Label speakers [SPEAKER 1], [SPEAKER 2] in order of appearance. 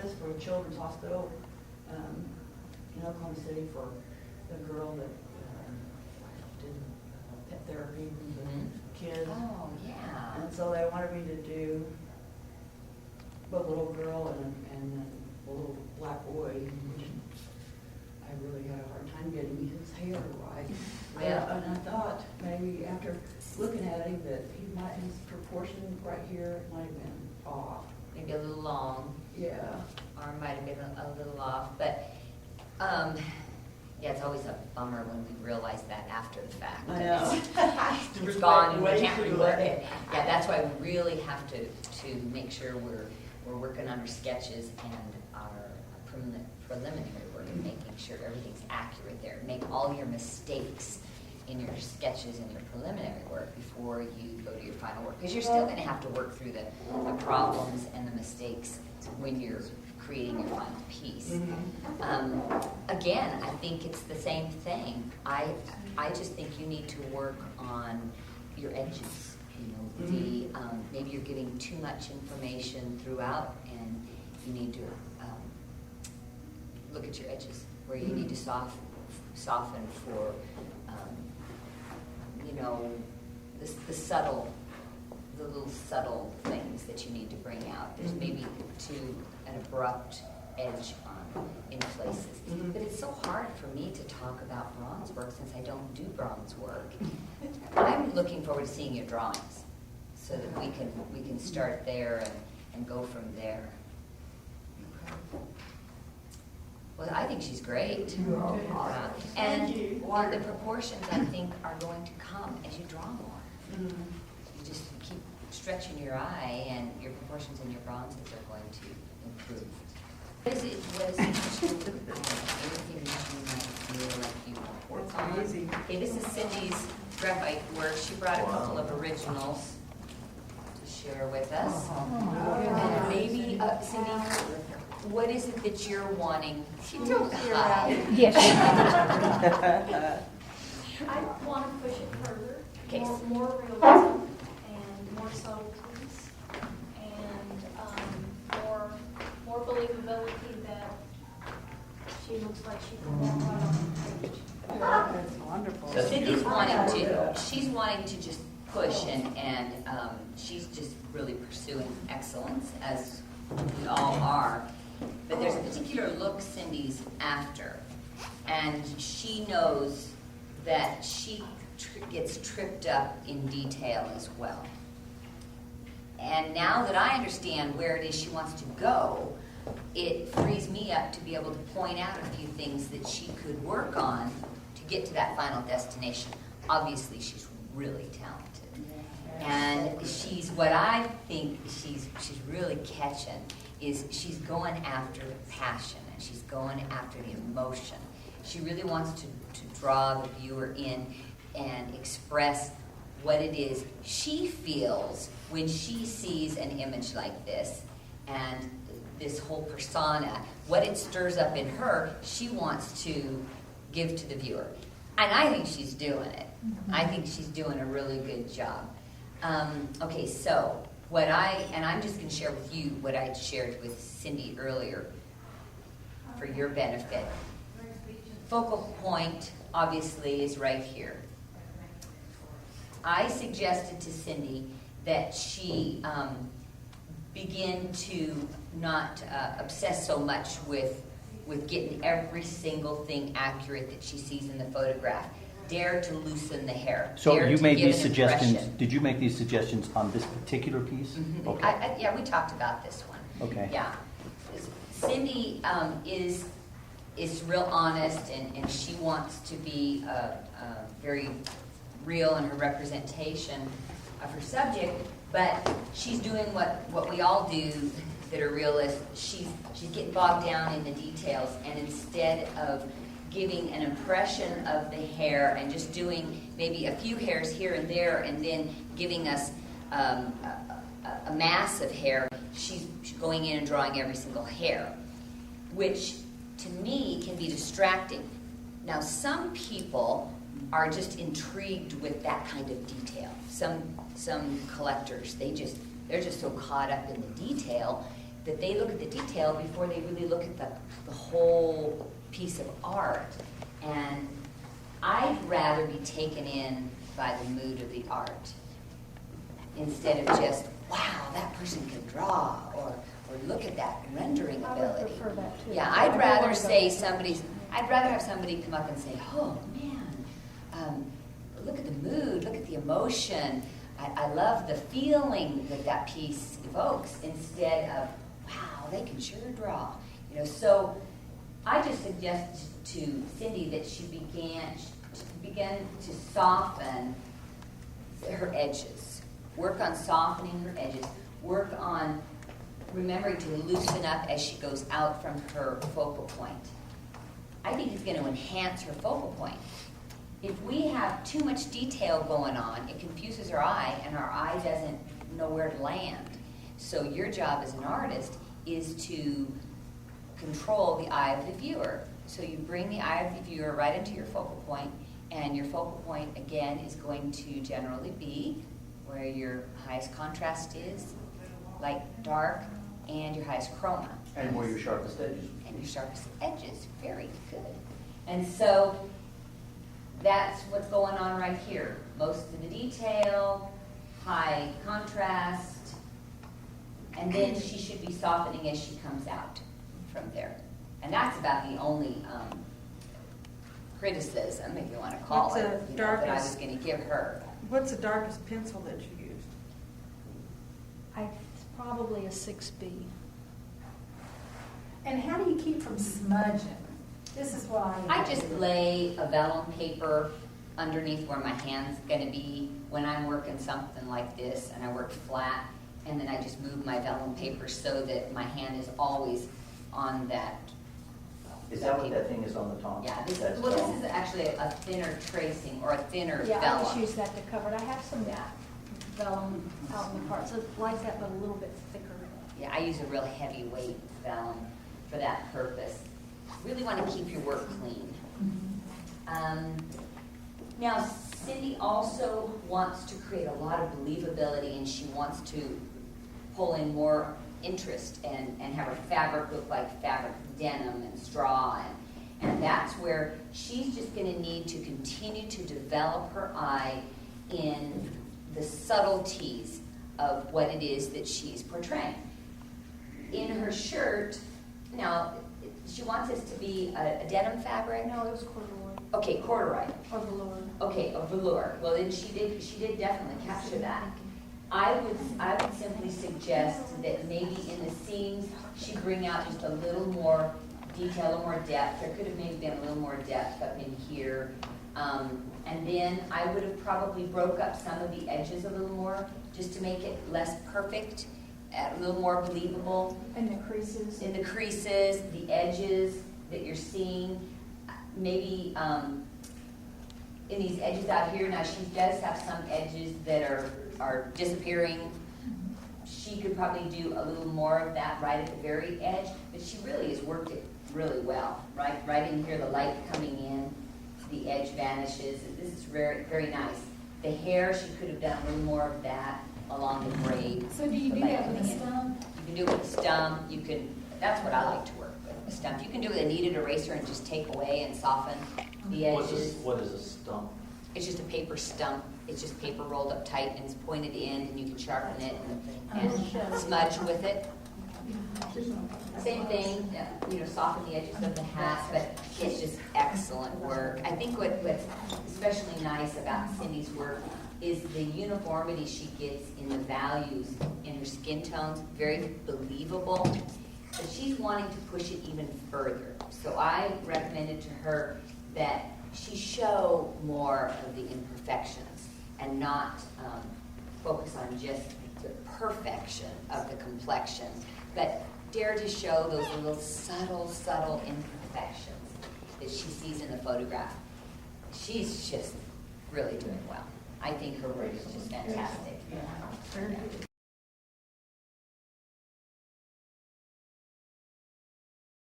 [SPEAKER 1] classes for a children's hospital in Oklahoma City for the girl that did pet therapy with the kids.
[SPEAKER 2] Oh, yeah.
[SPEAKER 1] And so they wanted me to do the little girl and then the little black boy. I really had a hard time getting his hair right.
[SPEAKER 2] Yeah.
[SPEAKER 1] And I thought maybe after looking at him that his proportion right here might have been off.
[SPEAKER 2] Maybe a little long.
[SPEAKER 1] Yeah.
[SPEAKER 2] Arm might have been a little off, but yeah, it's always a bummer when we realize that after the fact.
[SPEAKER 1] I know.
[SPEAKER 2] It's gone and we
[SPEAKER 1] Way
[SPEAKER 2] can't
[SPEAKER 1] too
[SPEAKER 2] rework
[SPEAKER 1] late.
[SPEAKER 2] it. Yeah, that's why we really have to make sure we're working on our sketches and our preliminary work and making sure everything's accurate there. Make all your mistakes in your sketches and your preliminary work before you go to your final work, because you're still going to have to work through the problems and the mistakes when you're creating your final piece. Again, I think it's the same thing. I just think you need to work on your edges. You know, maybe you're getting too much information throughout, and you need to look at your edges where you need to soften for you know, the little subtle things that you need to bring out. There's maybe an abrupt edge in places. But it's so hard for me to talk about bronze work since I don't do bronze work. I'm looking forward to seeing your drawings so that we can start there and go from there. Well, I think she's great. And the proportions, I think, are going to come as you draw more. You just keep stretching your eye, and your proportions and your bronzes are going to improve. What is it anything that you might feel like you want to work on? Okay, this is Cindy's graphite work. She brought a couple of originals to share with us. And maybe, Cindy, what is it that you're wanting? She told hi.
[SPEAKER 3] Yes.
[SPEAKER 4] I want to push it further,
[SPEAKER 2] Okay.
[SPEAKER 4] more realism and more subtleties and more believability that she looks like she can walk right on the page.
[SPEAKER 1] That's wonderful.
[SPEAKER 2] So Cindy's she's wanting to just push and she's just really pursuing excellence, as we all are. But there's a particular look Cindy's after, and she knows that she gets tripped up in detail as well. And now that I understand where it is she wants to go, it frees me up to be able to point out a few things that she could work on to get to that final destination. Obviously, she's really talented. And what I think she's really catching is she's going after passion, and she's going after the emotion. She really wants to draw the viewer in and express what it is she feels when she sees an image like this, and this whole persona, what it stirs up in her, she wants to give to the viewer. And I think she's doing it. I think she's doing a really good job. Okay, so I'm just going to share with you what I shared with Cindy earlier for your benefit. Focal point, obviously, is right here. I suggested to Cindy that she begin to not obsess so much with getting every single thing accurate that she sees in the photograph. Dare to loosen the hair.
[SPEAKER 5] So
[SPEAKER 2] Dare
[SPEAKER 5] you
[SPEAKER 2] to
[SPEAKER 5] made
[SPEAKER 2] give
[SPEAKER 5] these
[SPEAKER 2] an
[SPEAKER 5] suggestions.
[SPEAKER 2] impression.
[SPEAKER 5] Did you make these suggestions on this particular piece?
[SPEAKER 2] Mm-hmm.
[SPEAKER 5] Okay.
[SPEAKER 2] Yeah, we talked about this one.
[SPEAKER 5] Okay.
[SPEAKER 2] Yeah. Cindy is real honest, and she wants to be very real in her representation of her subject, but she's doing what we all do that are realists. She's getting bogged down in the details, and instead of giving an impression of the hair and just doing maybe a few hairs here and there and then giving us a mass of hair, she's going in and drawing every single hair, which to me can be distracting. Now, some people are just intrigued with that kind of detail. Some collectors, they're just so caught up in the detail that they look at the detail before they really look at the whole piece of art. And I'd rather be taken in by the mood of the art instead of just, wow, that person can draw, or look at that rendering
[SPEAKER 4] I would
[SPEAKER 2] ability.
[SPEAKER 4] prefer that too.
[SPEAKER 2] Yeah, I'd rather have somebody come up and say, oh man, look at the mood, look at the emotion. I love the feeling that piece evokes, instead of, wow, they can sure draw. So I just suggest to Cindy that she began to soften her edges, work on softening her edges, work on remembering to loosen up as she goes out from her focal point. I think it's going to enhance her focal point. If we have too much detail going on, it confuses our eye, and our eye doesn't know where to land. So your job as an artist is to control the eye of the viewer. So you bring the eye of the viewer right into your focal point, and your focal point, again, is going to generally be where your highest contrast is, light, dark, and your highest chroma.
[SPEAKER 5] And where your sharpest edges.
[SPEAKER 2] And your sharpest edges. Very good. And so that's what's going on right here. Most of the detail, high contrast, and then she should be softening as she comes out from there. And that's about the only criticism, if you want to call
[SPEAKER 3] What's
[SPEAKER 2] it,
[SPEAKER 3] the
[SPEAKER 2] that I was
[SPEAKER 3] darkest-
[SPEAKER 2] going to give her.
[SPEAKER 3] What's the darkest pencil that you used?
[SPEAKER 4] It's probably a 6B.
[SPEAKER 6] And how do you keep from smudging? This is why.
[SPEAKER 2] I just lay a vellum paper underneath where my hand's going to be when I'm working something like this, and I work flat, and then I just move my vellum paper so that my hand is always on that.
[SPEAKER 5] Is that what that thing is on the top?
[SPEAKER 2] Yeah,
[SPEAKER 5] That's
[SPEAKER 2] this is actually a thinner tracing, or a thinner
[SPEAKER 4] Yeah, I just
[SPEAKER 2] vellum.
[SPEAKER 4] use that to cover it. I have some vellum out in the part, so it's like that, but a little bit thicker.
[SPEAKER 2] Yeah, I use a real heavyweight vellum for that purpose. Really want to keep your work clean. Now, Cindy also wants to create a lot of believability, and she wants to pull in more interest and have her fabric look like fabric denim and straw, and that's where she's just going to need to continue to develop her eye in the subtleties of what it is that she's portraying. In her shirt, now, she wants this to be a denim fabric?
[SPEAKER 4] No, it was corduroy
[SPEAKER 2] Okay, corduroy.
[SPEAKER 4] or velour.
[SPEAKER 2] Okay, a velour. Well, then she did definitely capture that. I would simply suggest that maybe in the seams, she bring out just a little more detail, a little more depth. There could have maybe been a little more depth up in here. And then I would have probably broke up some of the edges a little more, just to make it less perfect, a little more believable.
[SPEAKER 4] And the creases.
[SPEAKER 2] In the creases, the edges that you're seeing, maybe in these edges out here, now she does have some edges that are disappearing. She could probably do a little more of that right at the very edge, but she really has worked it really well. Right in here, the light coming in, the edge vanishes. This is very, very nice. The hair, she could have done a little more of that along the braid.
[SPEAKER 6] So do you
[SPEAKER 2] the
[SPEAKER 6] do
[SPEAKER 2] light
[SPEAKER 6] that with
[SPEAKER 2] coming
[SPEAKER 6] a
[SPEAKER 2] in.
[SPEAKER 6] stump?
[SPEAKER 2] You can do it with a stump. You can. That's what I like to work with. A stump. You can do it with a kneaded eraser and just take away and soften the edges.
[SPEAKER 5] What is a stump?
[SPEAKER 2] It's just a paper stump. It's just paper rolled up tight and it's pointed in, and you can sharpen it and smudge with it. Same thing, soften the edges of the hat, but it's just excellent work. I think what's especially nice about Cindy's work is the uniformity she gets in the values in her skin tones, very believable. But she's wanting to push it even further. So I recommended to her that she show more of the imperfections and not focus on just the perfection of the complexion, but dare to show those little subtle imperfections that she sees in the photograph. She's just really doing well. I think her work is just fantastic.
[SPEAKER 3] Very good.